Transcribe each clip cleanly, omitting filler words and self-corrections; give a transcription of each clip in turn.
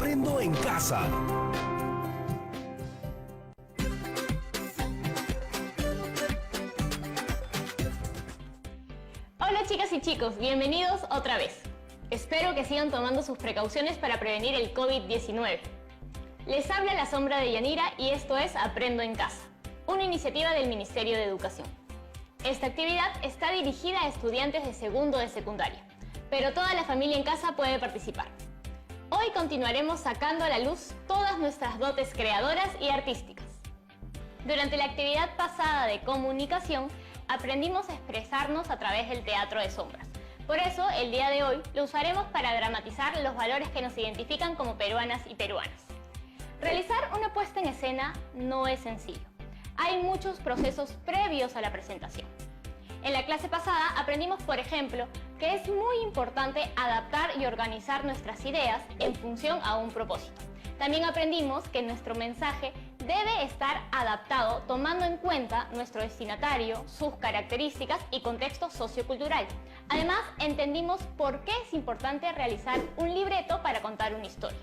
Aprendo en casa. Hola chicas y chicos, bienvenidos otra vez. Espero que sigan tomando sus precauciones para prevenir el COVID-19. Les habla la sombra de Yanira y esto es Aprendo en Casa, una iniciativa del Ministerio de Educación. Esta actividad está dirigida a estudiantes de segundo de secundaria, pero toda la familia en casa puede participar. Hoy continuaremos sacando a la luz todas nuestras dotes creadoras y artísticas. Durante la actividad pasada de comunicación, aprendimos a expresarnos a través del teatro de sombras. Por eso, el día de hoy lo usaremos para dramatizar los valores que nos identifican como peruanas y peruanos. Realizar una puesta en escena no es sencillo. Hay muchos procesos previos a la presentación. En la clase pasada aprendimos, por ejemplo, que es muy importante adaptar y organizar nuestras ideas en función a un propósito. También aprendimos que nuestro mensaje debe estar adaptado tomando en cuenta nuestro destinatario, sus características y contexto sociocultural. Además, entendimos por qué es importante realizar un libreto para contar una historia.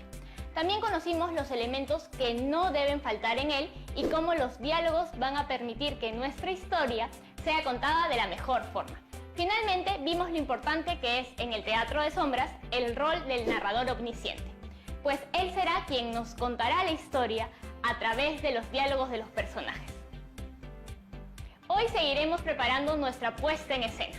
También conocimos los elementos que no deben faltar en él y cómo los diálogos van a permitir que nuestra historia sea contada de la mejor forma. Finalmente, vimos lo importante que es en el teatro de sombras el rol del narrador omnisciente, pues él será quien nos contará la historia a través de los diálogos de los personajes. Hoy seguiremos preparando nuestra puesta en escena.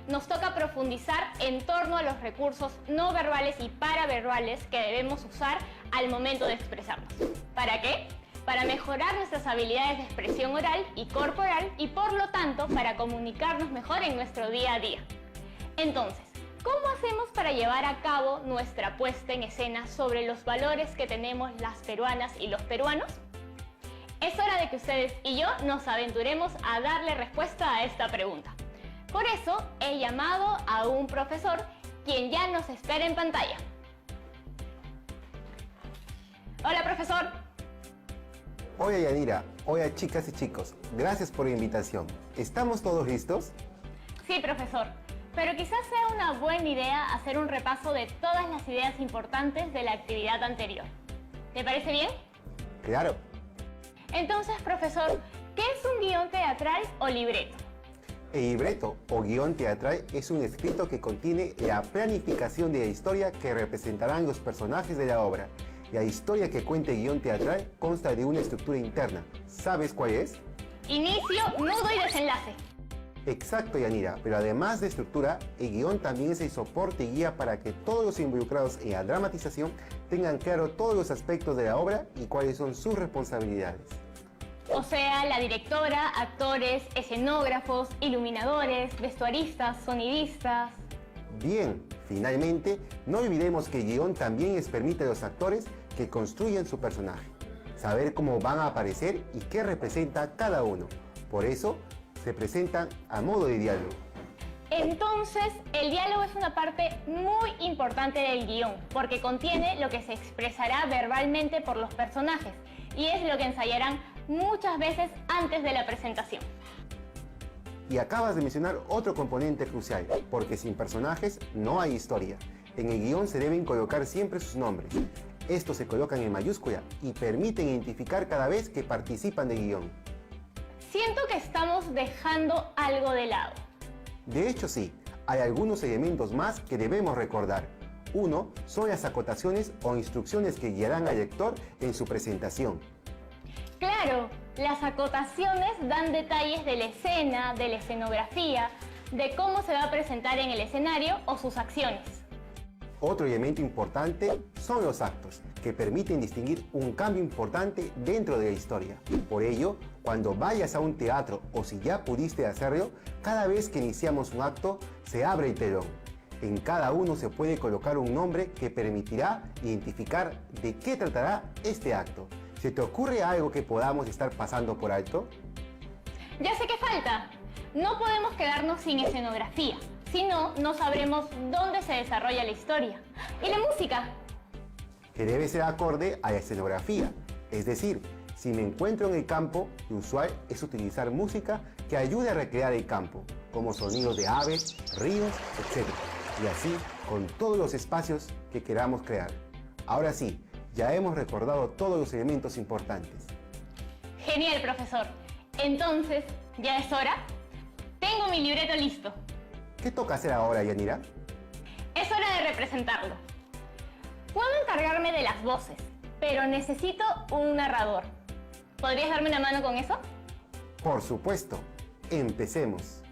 Nos toca profundizar en torno a los recursos no verbales y paraverbales que debemos usar al momento de expresarnos. ¿Para qué? Para mejorar nuestras habilidades de expresión oral y corporal y por lo tanto para comunicarnos mejor en nuestro día a día. Entonces, ¿cómo hacemos para llevar a cabo nuestra puesta en escena sobre los valores que tenemos las peruanas y los peruanos? Es hora de que ustedes y yo nos aventuremos a darle respuesta a esta pregunta. Por eso he llamado a un profesor quien ya nos espera en pantalla. Hola, profesor. Hola Yanira, hola chicas y chicos, gracias por la invitación. ¿Estamos todos listos? Sí, profesor, pero quizás sea una buena idea hacer un repaso de todas las ideas importantes de la actividad anterior. ¿Te parece bien? Claro. Entonces, profesor, ¿qué es un guión teatral o libreto? El libreto o guión teatral es un escrito que contiene la planificación de la historia que representarán los personajes de la obra. La historia que cuenta el guión teatral consta de una estructura interna. ¿Sabes cuál es? Inicio, nudo y desenlace. Exacto, Yanira, pero además de estructura, el guión también es el soporte y guía para que todos los involucrados en la dramatización tengan claro todos los aspectos de la obra y cuáles son sus responsabilidades. O sea, la directora, actores, escenógrafos, iluminadores, vestuaristas, sonidistas. Bien, finalmente, no olvidemos que el guión también les permite a los actores que construyen su personaje, saber cómo van a aparecer y qué representa cada uno. Por eso, se presentan a modo de diálogo. Entonces, el diálogo es una parte muy importante del guión, porque contiene lo que se expresará verbalmente por los personajes y es lo que ensayarán muchas veces antes de la presentación. Y acabas de mencionar otro componente crucial, porque sin personajes no hay historia. En el guión se deben colocar siempre sus nombres. Estos se colocan en mayúscula y permiten identificar cada vez que participan del guión. Siento que estamos dejando algo de lado. De hecho sí, hay algunos elementos más que debemos recordar. Uno son las acotaciones o instrucciones que guiarán al lector en su presentación. Claro, las acotaciones dan detalles de la escena, de la escenografía, de cómo se va a presentar en el escenario o sus acciones. Otro elemento importante son los actos, que permiten distinguir un cambio importante dentro de la historia. Por ello, cuando vayas a un teatro o si ya pudiste hacerlo, cada vez que iniciamos un acto, se abre el telón. En cada uno se puede colocar un nombre que permitirá identificar de qué tratará este acto. ¿Se te ocurre algo que podamos estar pasando por alto? Ya sé qué falta. No podemos quedarnos sin escenografía. Si no, no sabremos dónde se desarrolla la historia. ¿Y la música? Que debe ser acorde a la escenografía. Es decir, si me encuentro en el campo, lo usual es utilizar música que ayude a recrear el campo, como sonidos de aves, ríos, etc. Y así con todos los espacios que queramos crear. Ahora sí, Ya hemos recordado todos los elementos importantes. Genial, profesor. Entonces, ¿ya es hora? Tengo mi libreto listo. ¿Qué toca hacer ahora, Yanira? Es hora de representarlo. Puedo encargarme de las voces, pero necesito un narrador. ¿Podrías darme una mano con eso? Por supuesto. Empecemos.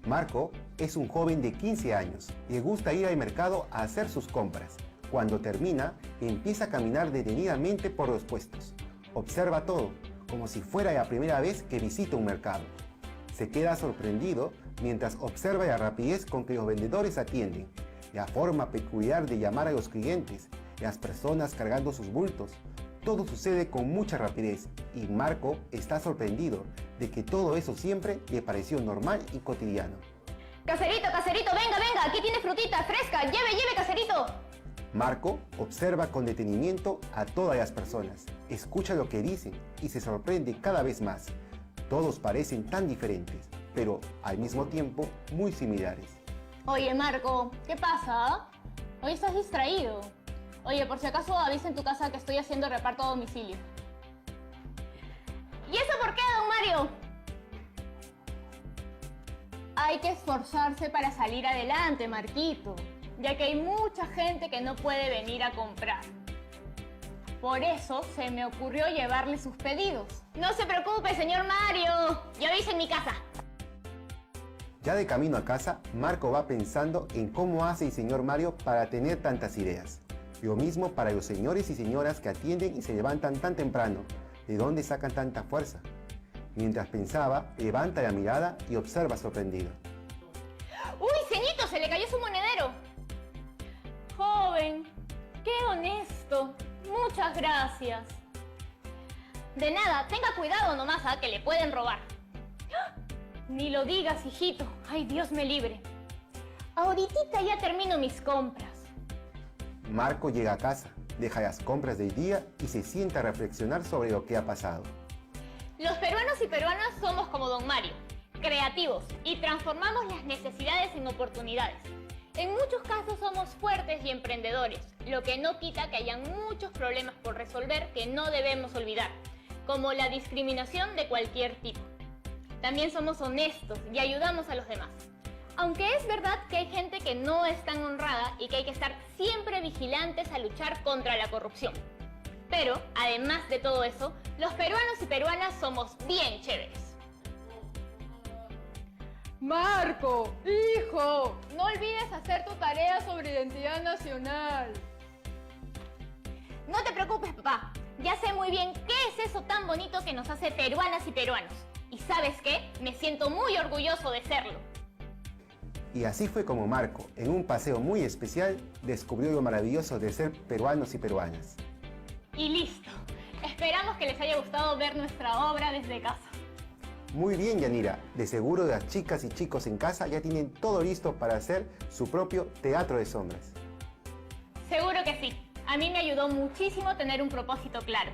Marco es un joven de 15 años. Le gusta ir al mercado a hacer sus compras. Cuando termina, empieza a caminar detenidamente por los puestos. Observa todo, como si fuera la primera vez que visita un mercado. Se queda sorprendido mientras observa la rapidez con que los vendedores atienden, la forma peculiar de llamar a los clientes, las personas cargando sus bultos. Todo sucede con mucha rapidez y Marco está sorprendido de que todo eso siempre le pareció normal y cotidiano. Caserito, caserito, venga, venga, aquí tiene frutita fresca, lleve, caserito. Marco observa con detenimiento a todas las personas, escucha lo que dicen y se sorprende cada vez más. Todos parecen tan diferentes, pero al mismo tiempo muy similares. Oye, Marco, ¿qué pasa? Hoy estás distraído. Oye, por si acaso avisa en tu casa que estoy haciendo reparto a domicilio. ¿Y eso por qué, don Mario? Hay que esforzarse para salir adelante, Marquito, ya que hay mucha gente que no puede venir a comprar. Por eso se me ocurrió llevarle sus pedidos. No se preocupe, señor Mario, yo avise en mi casa. Ya de camino a casa, Marco va pensando en cómo hace el señor Mario para tener tantas ideas. Lo mismo para los señores y señoras que atienden y se levantan tan temprano. ¿De dónde sacan tanta fuerza? Mientras pensaba, levanta la mirada y observa sorprendido. ¡Uy, ceñito! ¡Se le cayó su monedero! Joven, qué honesto. Muchas gracias. De nada, tenga cuidado nomás, que le pueden robar. ¡Ah! Ni lo digas, hijito. Ay, Dios me libre. Ahorita ya termino mis compras. Marco llega a casa, deja las compras del día y se sienta a reflexionar sobre lo que ha pasado. Los peruanos y peruanas somos como don Mario, creativos y transformamos las necesidades en oportunidades. En muchos casos somos fuertes y emprendedores, lo que no quita que hayan muchos problemas por resolver que no debemos olvidar, como la discriminación de cualquier tipo. También somos honestos y ayudamos a los demás. Aunque es verdad que hay gente que no es tan honrada y que hay que estar siempre vigilantes a luchar contra la corrupción. Pero, además de todo eso, los peruanos y peruanas somos bien chéveres. Marco, hijo, no olvides hacer tu tarea sobre identidad nacional. No te preocupes, papá. Ya sé muy bien qué es eso tan bonito que nos hace peruanas y peruanos. Y ¿sabes qué? Me siento muy orgulloso de serlo. Y así fue como Marco, en un paseo muy especial, descubrió lo maravilloso de ser peruanos y peruanas. Y listo. Esperamos que les haya gustado ver nuestra obra desde casa. Muy bien, Yanira. De seguro las chicas y chicos en casa ya tienen todo listo para hacer su propio teatro de sombras. Seguro que sí. A mí me ayudó muchísimo tener un propósito claro.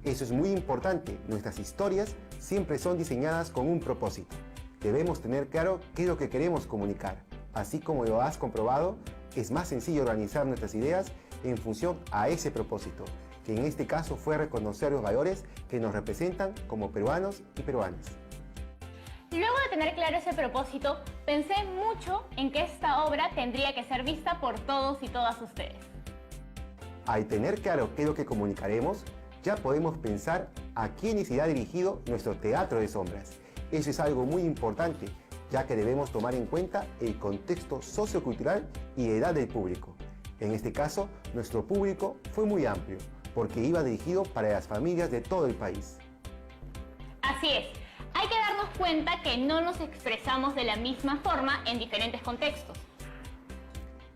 Eso es muy importante. Nuestras historias siempre son diseñadas con un propósito. Debemos tener claro qué es lo que queremos comunicar. Así como lo has comprobado, es más sencillo organizar nuestras ideas en función a ese propósito, que en este caso fue reconocer los valores que nos representan como peruanos y peruanas. Luego de tener claro ese propósito, pensé mucho en que esta obra tendría que ser vista por todos y todas ustedes. Al tener claro qué es lo que comunicaremos, ya podemos pensar a quiénes irá dirigido nuestro teatro de sombras. Eso es algo muy importante, ya que debemos tomar en cuenta el contexto sociocultural y edad del público. En este caso, nuestro público fue muy amplio, porque iba dirigido para las familias de todo el país. Así es, hay que darnos cuenta que no nos expresamos de la misma forma en diferentes contextos.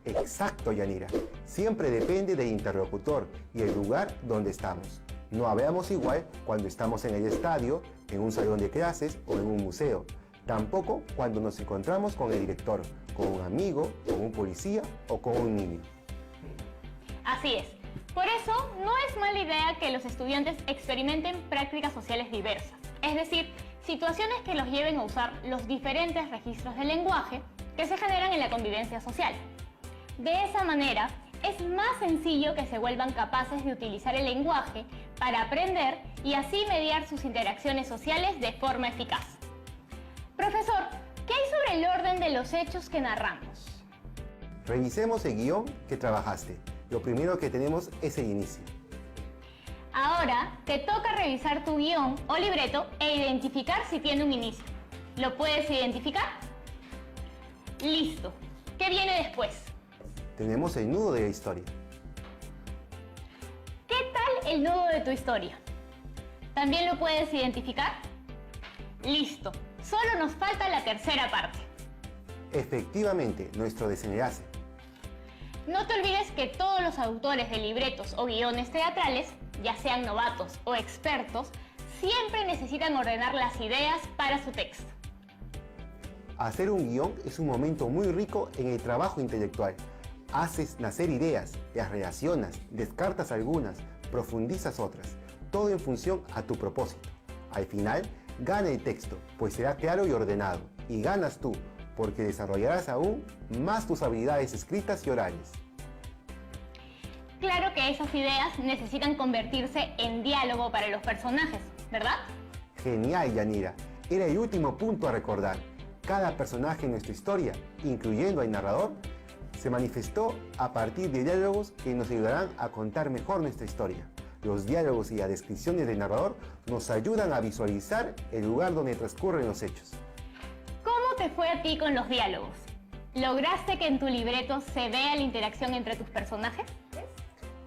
Exacto, Yanira. Siempre depende del interlocutor y el lugar donde estamos. No hablamos igual cuando estamos en el estadio, en un salón de clases o en un museo. Tampoco cuando nos encontramos con el director, con un amigo, con un policía o con un niño. Así es. Por eso, no es mala idea que los estudiantes experimenten prácticas sociales diversas. Es decir, situaciones que los lleven a usar los diferentes registros del lenguaje que se generan en la convivencia social. De esa manera, es más sencillo que se vuelvan capaces de utilizar el lenguaje para aprender y así mediar sus interacciones sociales de forma eficaz. Profesor, ¿qué hay sobre el orden de los hechos que narramos? Revisemos el guión que trabajaste. Lo primero que tenemos es el inicio. Ahora te toca revisar tu guión o libreto e identificar si tiene un inicio. ¿Lo puedes identificar? Listo. ¿Qué viene después? Tenemos el nudo de la historia. ¿Qué tal el nudo de tu historia? ¿También lo puedes identificar? Listo. Solo nos falta la tercera parte. Efectivamente, nuestro desenlace. No te olvides que todos los autores de libretos o guiones teatrales, ya sean novatos o expertos, siempre necesitan ordenar las ideas para su texto. Hacer un guión es un momento muy rico en el trabajo intelectual. Haces nacer ideas, las relacionas, descartas algunas, profundizas otras, todo en función a tu propósito. Al final, gana el texto, pues será claro y ordenado, y ganas tú, porque desarrollarás aún más tus habilidades escritas y orales. Claro que esas ideas necesitan convertirse en diálogo para los personajes, ¿verdad? Genial, Yanira. Era el último punto a recordar. Cada personaje en nuestra historia, incluyendo al narrador, se manifestó a partir de diálogos que nos ayudarán a contar mejor nuestra historia. Los diálogos y las descripciones del narrador nos ayudan a visualizar el lugar donde transcurren los hechos. ¿Cómo te fue a ti con los diálogos? ¿Lograste que en tu libreto se vea la interacción entre tus personajes?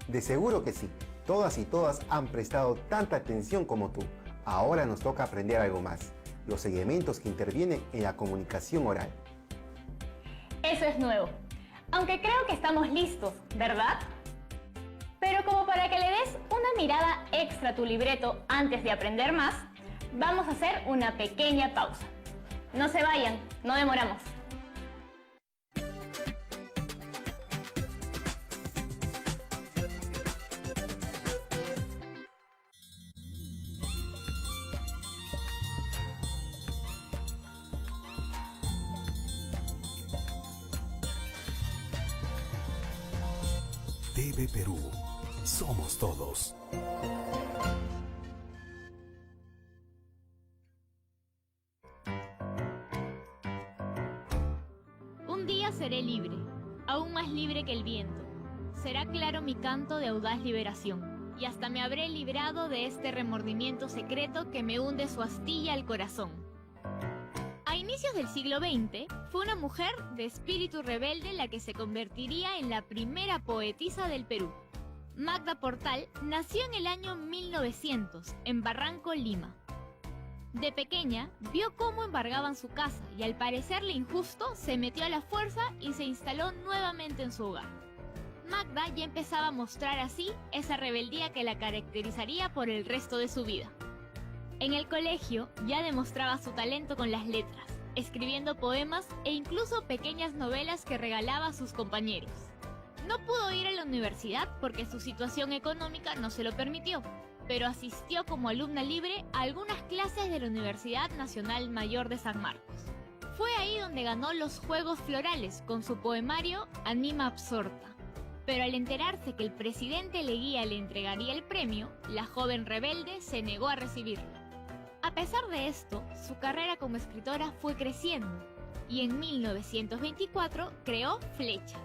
De seguro que sí. Todas y todas han prestado tanta atención como tú. Ahora nos toca aprender algo más. Los elementos que intervienen en la comunicación oral. Eso es nuevo. Aunque creo que estamos listos, ¿verdad? Pero como para que le des una mirada extra a tu libreto antes de aprender más, vamos a hacer una pequeña pausa. No se vayan, no demoramos. TV Perú. Somos todos. Un día seré libre, aún más libre que el viento. Será claro mi canto de audaz liberación, y hasta me habré librado de este remordimiento secreto que me hunde su astilla al corazón. A inicios del siglo XX, fue una mujer de espíritu rebelde la que se convertiría en la primera poetisa del Perú. Magda Portal nació en el año 1900, en Barranco, Lima. De pequeña, vio cómo embargaban su casa y al parecerle injusto, se metió a la fuerza y se instaló nuevamente en su hogar. Magda ya empezaba a mostrar así esa rebeldía que la caracterizaría por el resto de su vida. En el colegio ya demostraba su talento con las letras, escribiendo poemas e incluso pequeñas novelas que regalaba a sus compañeros. No pudo ir a la universidad porque su situación económica no se lo permitió, pero asistió como alumna libre a algunas clases de la Universidad Nacional Mayor de San Marcos. Fue ahí donde ganó los Juegos Florales con su poemario Anima Absorta. Pero al enterarse que el presidente Leguía le entregaría el premio, la joven rebelde se negó a recibirlo. A pesar de esto, su carrera como escritora fue creciendo y en 1924 creó Flechas,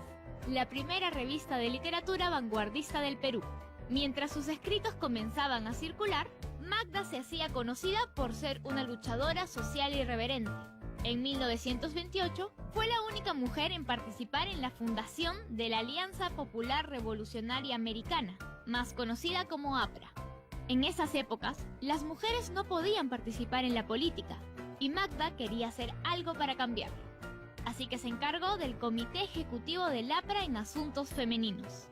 la primera revista de literatura vanguardista del Perú. Mientras sus escritos comenzaban a circular, Magda se hacía conocida por ser una luchadora social irreverente. En 1928 fue la única mujer en participar en la fundación de la Alianza Popular Revolucionaria Americana, más conocida como APRA. En esas épocas, las mujeres no podían participar en la política, y Magda quería hacer algo para cambiarlo. Así que se encargó del Comité Ejecutivo del APRA en Asuntos Femeninos.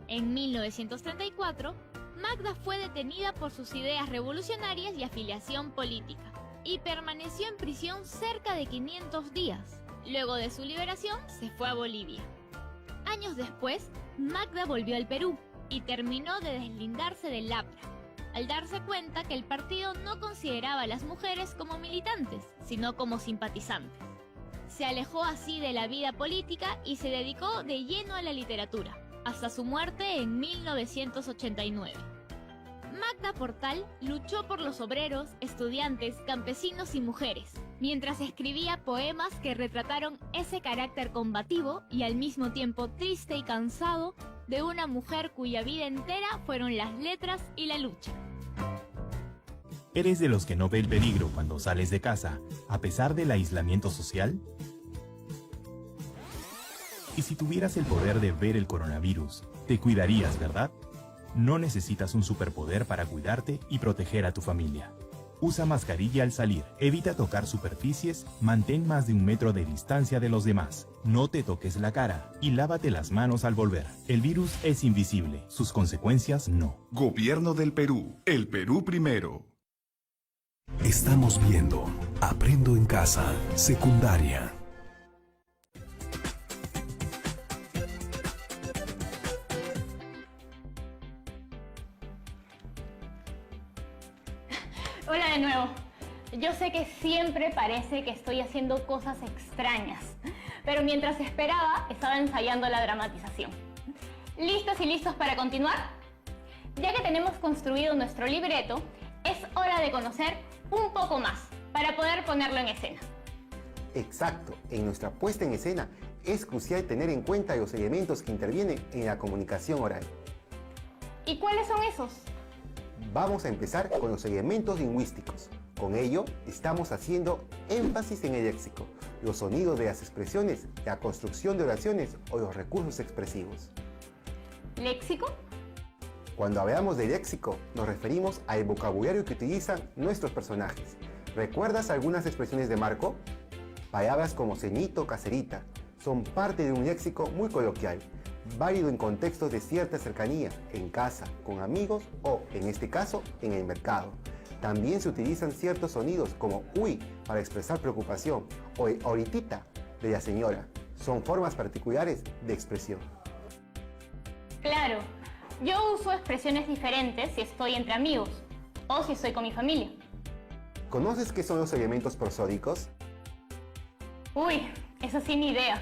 En 1934, Magda fue detenida por sus ideas revolucionarias y afiliación política, y permaneció en prisión cerca de 500 días. Luego de su liberación, se fue a Bolivia. Años después, Magda volvió al Perú y terminó de deslindarse del APRA, al darse cuenta que el partido no consideraba a las mujeres como militantes, sino como simpatizantes. Se alejó así de la vida política y se dedicó de lleno a la literatura. hasta su muerte en 1989. Magda Portal luchó por los obreros, estudiantes, campesinos y mujeres, mientras escribía poemas que retrataron ese carácter combativo y al mismo tiempo triste y cansado de una mujer cuya vida entera fueron las letras y la lucha. ¿Eres de los que no ve el peligro cuando sales de casa, a pesar del aislamiento social? Y si tuvieras el poder de ver el coronavirus, te cuidarías, ¿verdad? No necesitas un superpoder para cuidarte y proteger a tu familia. Usa mascarilla al salir, evita tocar superficies, mantén más de 1 metro de distancia de los demás, no te toques la cara y lávate las manos al volver. El virus es invisible, sus consecuencias no. Gobierno del Perú. El Perú primero. Estamos viendo Aprendo en Casa, secundaria. Hola de nuevo. Yo sé que siempre parece que estoy haciendo cosas extrañas, pero mientras esperaba, estaba ensayando la dramatización. ¿Listos y listos para continuar? Ya que tenemos construido nuestro libreto, es hora de conocer un poco más para poder ponerlo en escena. Exacto, en nuestra puesta en escena es crucial tener en cuenta los elementos que intervienen en la comunicación oral. ¿Y cuáles son esos? Vamos a empezar con los elementos lingüísticos. Con ello, estamos haciendo énfasis en el léxico, los sonidos de las expresiones, la construcción de oraciones o los recursos expresivos. ¿Léxico? Cuando hablamos de léxico, nos referimos al vocabulario que utilizan nuestros personajes. ¿Recuerdas algunas expresiones de Marco? Palabras como ceñito, caserita, son parte de un léxico muy coloquial, válido en contextos de cierta cercanía, en casa, con amigos o, en este caso, en el mercado. También se utilizan ciertos sonidos como uy para expresar preocupación o el ahoritita de la señora. Son formas particulares de expresión. Claro, yo uso expresiones diferentes si estoy entre amigos o si estoy con mi familia. ¿Conoces qué son los elementos prosódicos? Uy, eso sí ni idea.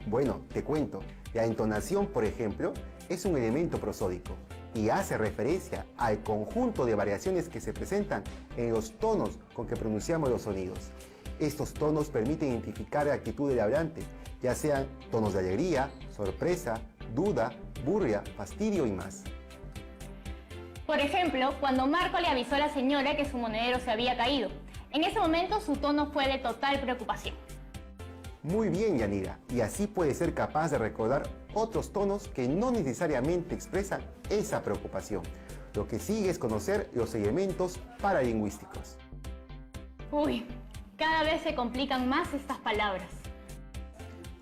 Bueno, te cuento. La entonación, por ejemplo, es un elemento prosódico y hace referencia al conjunto de variaciones que se presentan en los tonos con que pronunciamos los sonidos. Estos tonos permiten identificar la actitud del hablante, ya sean tonos de alegría, sorpresa, duda, burla, fastidio y más. Por ejemplo, cuando Marco le avisó a la señora que su monedero se había caído. En ese momento su tono fue de total preocupación. Muy bien, Yanira, y así puedes ser capaz de recordar otros tonos que no necesariamente expresan esa preocupación. Lo que sigue es conocer los elementos paralingüísticos. Uy, cada vez se complican más estas palabras.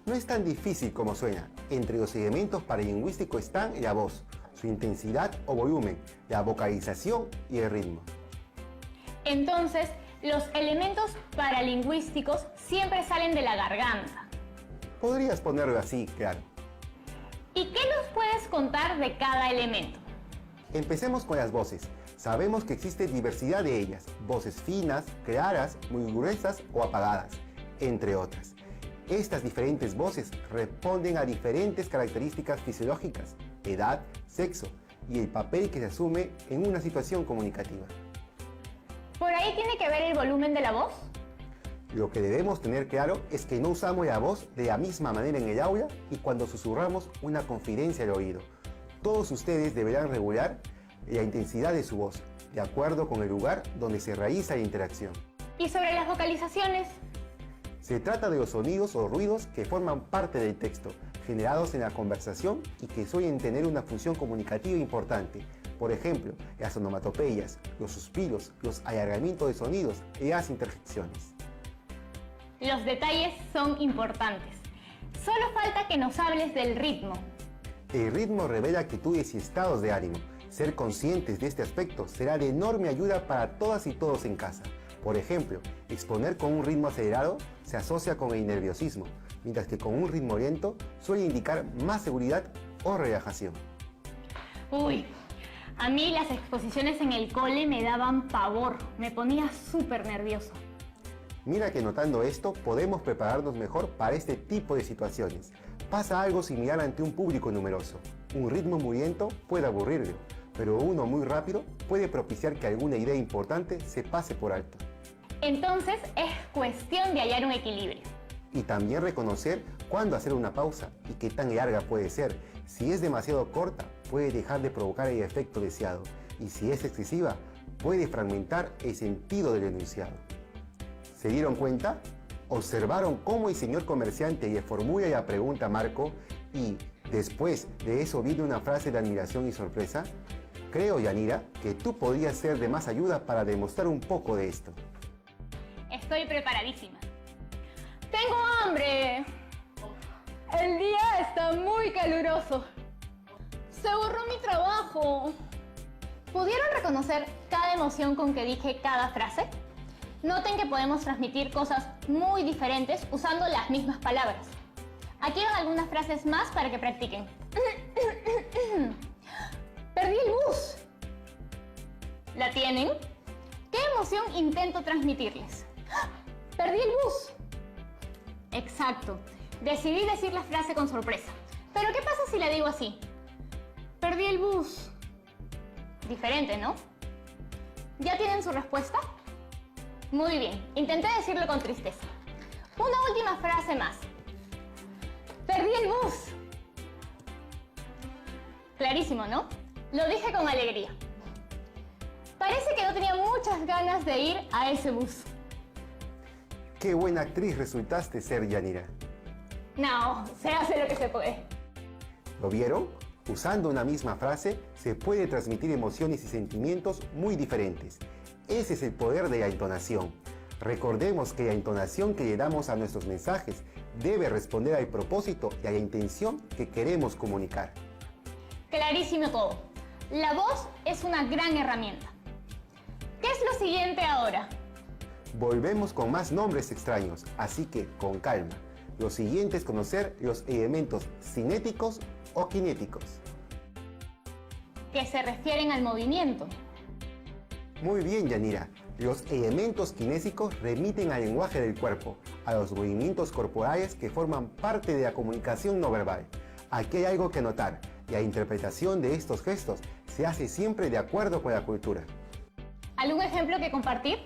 No es tan difícil como suena. Entre los elementos paralingüísticos están la voz, su intensidad o volumen, la vocalización y el ritmo. Entonces, los elementos paralingüísticos siempre salen de la garganta. Podrías ponerlo así, claro. ¿Y qué nos puedes contar de cada elemento? Empecemos con las voces. Sabemos que existe diversidad de ellas, voces finas, claras, muy gruesas o apagadas, entre otras. Estas diferentes voces responden a diferentes características fisiológicas, edad, sexo y el papel que se asume en una situación comunicativa. ¿Por ahí tiene que ver el volumen de la voz? Lo que debemos tener claro es que no usamos la voz de la misma manera en el aula y cuando susurramos una confidencia al oído. Todos ustedes deberán regular la intensidad de su voz, de acuerdo con el lugar donde se realiza la interacción. ¿Y sobre las vocalizaciones? Se trata de los sonidos o ruidos que forman parte del texto, generados en la conversación y que suelen tener una función comunicativa importante. Por ejemplo, las onomatopeyas, los suspiros, los alargamientos de sonidos y las interjecciones. Los detalles son importantes. Solo falta que nos hables del ritmo. El ritmo revela actitudes y estados de ánimo. Ser conscientes de este aspecto será de enorme ayuda para todas y todos en casa. Por ejemplo, exponer con un ritmo acelerado se asocia con el nerviosismo, mientras que con un ritmo lento suele indicar más seguridad o relajación. Uy, a mí las exposiciones en el cole me daban pavor, me ponía súper nervioso. Mira que notando esto podemos prepararnos mejor para este tipo de situaciones. Pasa algo similar ante un público numeroso. Un ritmo muy lento puede aburrirlo, pero uno muy rápido puede propiciar que alguna idea importante se pase por alto. Entonces es cuestión de hallar un equilibrio. Y también reconocer cuándo hacer una pausa y qué tan larga puede ser. Si es demasiado corta, puede dejar de provocar el efecto deseado. Y si es excesiva, puede fragmentar el sentido del enunciado. ¿Se dieron cuenta? ¿Observaron cómo el señor comerciante le formula la pregunta a Marco y después de eso viene una frase de admiración y sorpresa? Creo, Yanira, que tú podrías ser de más ayuda para demostrar un poco de esto. Estoy preparadísima. ¡Tengo hambre! El día está muy caluroso. ¡Se borró mi trabajo! ¿Pudieron reconocer cada emoción con que dije cada frase? Noten que podemos transmitir cosas muy diferentes usando las mismas palabras. Aquí van algunas frases más para que practiquen. ¡Perdí el bus! ¿La tienen? ¿Qué emoción intento transmitirles? ¡Perdí el bus! Exacto. Decidí decir la frase con sorpresa. ¿Pero qué pasa si la digo así? Perdí el bus. Diferente, ¿no? ¿Ya tienen su respuesta? Muy bien. Intenté decirlo con tristeza. Una última frase más. Perdí el bus. Clarísimo, ¿no? Lo dije con alegría. Parece que no tenía muchas ganas de ir a ese bus. ¡Qué buena actriz resultaste ser, Yanira! No, se hace lo que se puede. ¿Lo vieron? Usando una misma frase se puede transmitir emociones y sentimientos muy diferentes. Ese es el poder de la entonación. Recordemos que la entonación que le damos a nuestros mensajes debe responder al propósito y a la intención que queremos comunicar. Clarísimo todo. La voz es una gran herramienta. ¿Qué es lo siguiente ahora? Volvemos con más nombres extraños, así que con calma. Lo siguiente es conocer los elementos cinéticos o kinéticos. Que se refieren al movimiento. Muy bien, Yanira. Los elementos kinésicos remiten al lenguaje del cuerpo, a los movimientos corporales que forman parte de la comunicación no verbal. Aquí hay algo que notar. La interpretación de estos gestos se hace siempre de acuerdo con la cultura. ¿Algún ejemplo que compartir?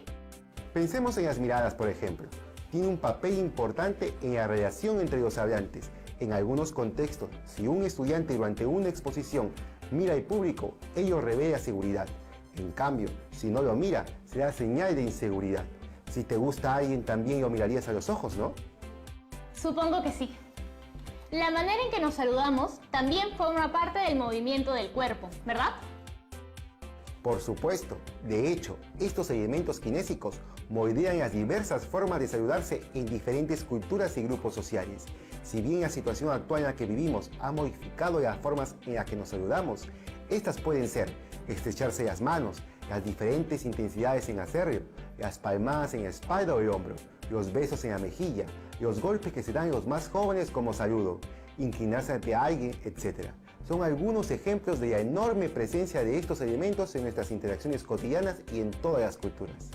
Pensemos en las miradas, por ejemplo. Tiene un papel importante en la relación entre los hablantes. En algunos contextos, si un estudiante durante una exposición mira al público, ello revela seguridad. En cambio, si no lo mira, será señal de inseguridad. Si te gusta a alguien, también lo mirarías a los ojos, ¿no? Supongo que sí. La manera en que nos saludamos también forma parte del movimiento del cuerpo, ¿verdad? Por supuesto. De hecho, estos elementos kinésicos moldean las diversas formas de saludarse en diferentes culturas y grupos sociales. Si bien la situación actual en la que vivimos ha modificado las formas en las que nos saludamos, estas pueden ser estrecharse las manos, las diferentes intensidades en hacerlo, las palmadas en la espalda o el hombro, los besos en la mejilla, los golpes que se dan los más jóvenes como saludo, inclinarse ante alguien, etc. Son algunos ejemplos de la enorme presencia de estos elementos en nuestras interacciones cotidianas y en todas las culturas.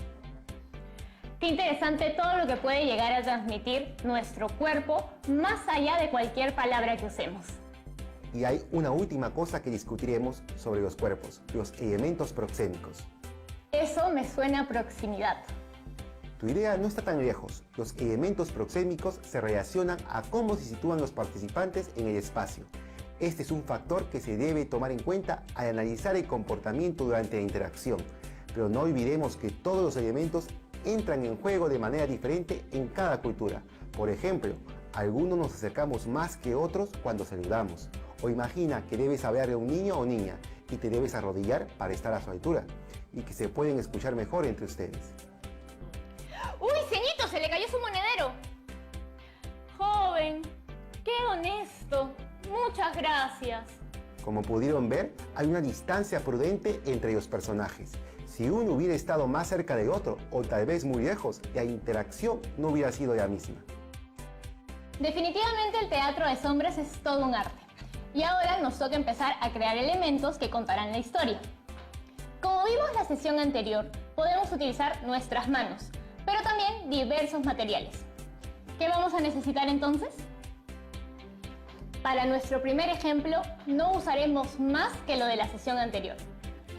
Qué interesante todo lo que puede llegar a transmitir nuestro cuerpo más allá de cualquier palabra que usemos. Y hay una última cosa que discutiremos sobre los cuerpos, los elementos proxémicos. Eso me suena a proximidad. Tu idea no está tan lejos. Los elementos proxémicos se relacionan a cómo se sitúan los participantes en el espacio. Este es un factor que se debe tomar en cuenta al analizar el comportamiento durante la interacción. Pero no olvidemos que todos los elementos entran en juego de manera diferente en cada cultura. Por ejemplo, algunos nos acercamos más que otros cuando saludamos. O imagina que debes hablarle a un niño o niña y te debes arrodillar para estar a su altura y que se pueden escuchar mejor entre ustedes. ¡Uy, ceñito! ¡Se le cayó su monedero! Joven, qué honesto. Muchas gracias. Como pudieron ver, hay una distancia prudente entre los personajes. Si uno hubiera estado más cerca del otro o tal vez muy lejos, la interacción no hubiera sido la misma. Definitivamente el teatro de sombras es todo un arte. Y ahora nos toca empezar a crear elementos que contarán la historia. Como vimos en la sesión anterior, podemos utilizar nuestras manos, pero también diversos materiales. ¿Qué vamos a necesitar entonces? Para nuestro primer ejemplo, no usaremos más que lo de la sesión anterior.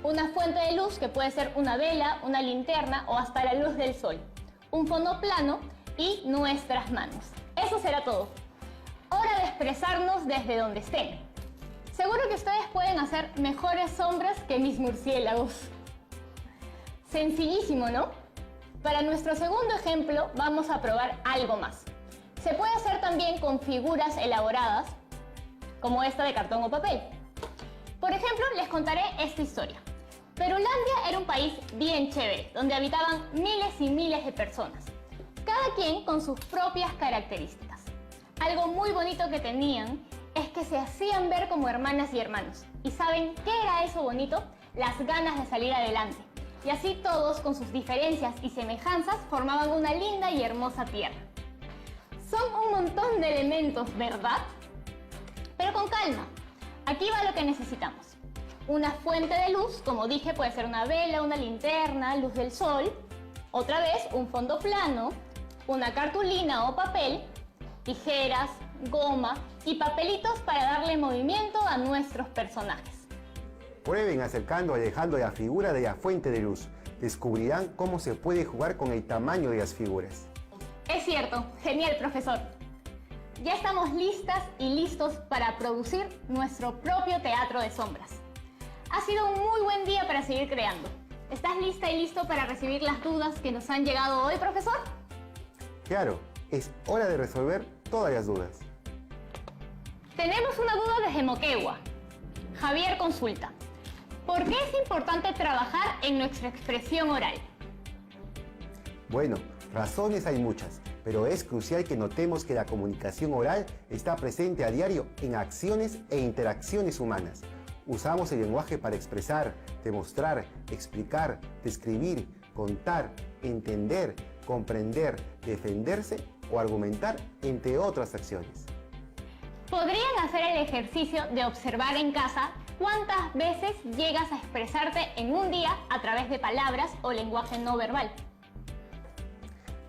Una fuente de luz que puede ser una vela, una linterna o hasta la luz del sol. Un fondo plano y nuestras manos. Eso será todo. Hora de expresarnos desde donde estén. Seguro que ustedes pueden hacer mejores sombras que mis murciélagos. Sencillísimo, ¿no? Para nuestro segundo ejemplo vamos a probar algo más. Se puede hacer también con figuras elaboradas, como esta de cartón o papel. Por ejemplo, les contaré esta historia. Perulandia era un país bien chévere, donde habitaban miles y miles de personas, cada quien con sus propias características. Algo muy bonito que tenían es que se hacían ver como hermanas y hermanos. ¿Y saben qué era eso bonito? Las ganas de salir adelante. Y así todos, con sus diferencias y semejanzas, formaban una linda y hermosa tierra. Son un montón de elementos, ¿verdad? Pero con calma. Aquí va lo que necesitamos. Una fuente de luz, como dije, puede ser una vela, una linterna, luz del sol. Otra vez, un fondo plano, una cartulina o papel, tijeras, goma y papelitos para darle movimiento a nuestros personajes. Prueben acercando y alejando la figura de la fuente de luz. Descubrirán cómo se puede jugar con el tamaño de las figuras. Es cierto, genial, profesor. Ya estamos listas y listos para producir nuestro propio teatro de sombras. Ha sido un muy buen día para seguir creando. ¿Estás lista y listo para recibir las dudas que nos han llegado hoy, profesor? Claro, es hora de resolver todas las dudas. Tenemos una duda desde Moquegua. Javier consulta: ¿por qué es importante trabajar en nuestra expresión oral? Bueno, razones hay muchas, pero es crucial que notemos que la comunicación oral está presente a diario en acciones e interacciones humanas. Usamos el lenguaje para expresar, demostrar, explicar, describir, contar, entender, comprender, defenderse o argumentar, entre otras acciones. ¿Podrían hacer el ejercicio de observar en casa cuántas veces llegas a expresarte en un día a través de palabras o lenguaje no verbal?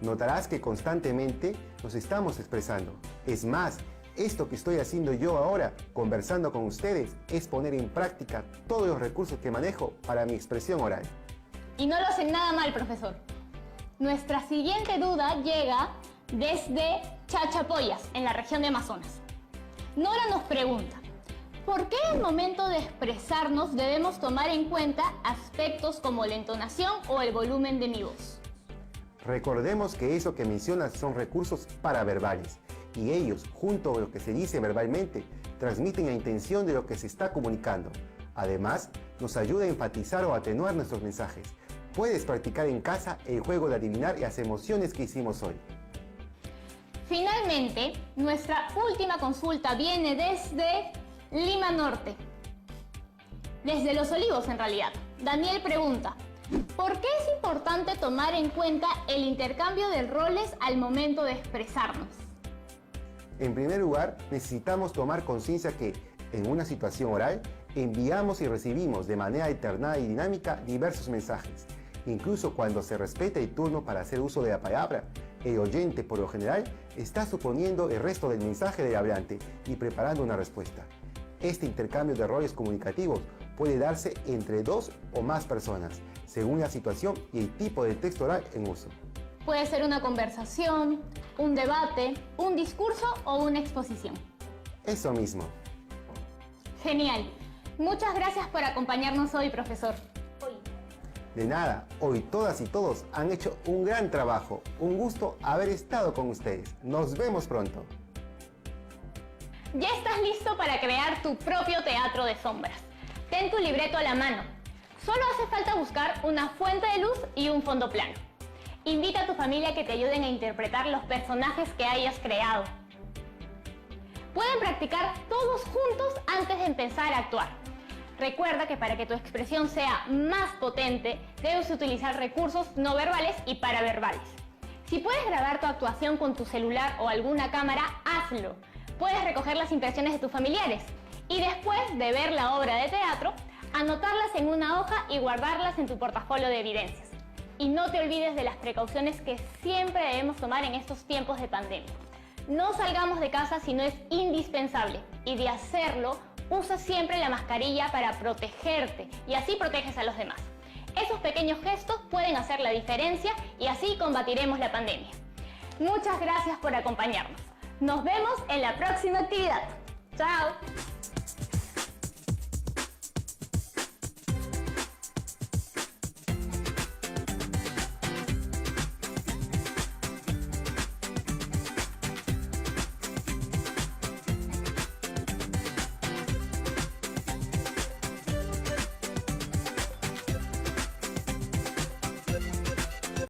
Notarás que constantemente nos estamos expresando. Es más, esto que estoy haciendo yo ahora, conversando con ustedes, es poner en práctica todos los recursos que manejo para mi expresión oral. Y no lo hacen nada mal, profesor. Nuestra siguiente duda llega desde Chachapoyas, en la región de Amazonas. Nora nos pregunta: ¿por qué al momento de expresarnos debemos tomar en cuenta aspectos como la entonación o el volumen de mi voz? Recordemos que eso que mencionas son recursos paraverbales y ellos, junto con lo que se dice verbalmente, transmiten la intención de lo que se está comunicando. Además, nos ayuda a enfatizar o atenuar nuestros mensajes. Puedes practicar en casa el juego de adivinar las emociones que hicimos hoy. Finalmente, nuestra última consulta viene desde Lima Norte. Desde Los Olivos, en realidad. Daniel pregunta: ¿por qué es importante tomar en cuenta el intercambio de roles al momento de expresarnos? En primer lugar, necesitamos tomar conciencia que, en una situación oral, enviamos y recibimos de manera alternada y dinámica diversos mensajes. Incluso cuando se respeta el turno para hacer uso de la palabra, el oyente, por lo general, está suponiendo el resto del mensaje del hablante y preparando una respuesta. Este intercambio de roles comunicativos puede darse entre dos o más personas, según la situación y el tipo de texto oral en uso. Puede ser una conversación, un debate, un discurso o una exposición. Eso mismo. Genial. Muchas gracias por acompañarnos hoy, profesor. De nada, hoy todas y todos han hecho un gran trabajo. Un gusto haber estado con ustedes. Nos vemos pronto. Ya estás listo para crear tu propio teatro de sombras. Ten tu libreto a la mano. Solo hace falta buscar una fuente de luz y un fondo plano. Invita a tu familia a que te ayuden a interpretar los personajes que hayas creado. Pueden practicar todos juntos antes de empezar a actuar. Recuerda que para que tu expresión sea más potente, debes utilizar recursos no verbales y paraverbales. Si puedes grabar tu actuación con tu celular o alguna cámara, hazlo. Puedes recoger las impresiones de tus familiares y después de ver la obra de teatro, anotarlas en una hoja y guardarlas en tu portafolio de evidencias. Y no te olvides de las precauciones que siempre debemos tomar en estos tiempos de pandemia. No salgamos de casa si no es indispensable y de hacerlo, usa siempre la mascarilla para protegerte y así proteges a los demás. Esos pequeños gestos pueden hacer la diferencia y así combatiremos la pandemia. Muchas gracias por acompañarnos. Nos vemos en la próxima actividad. ¡Chao!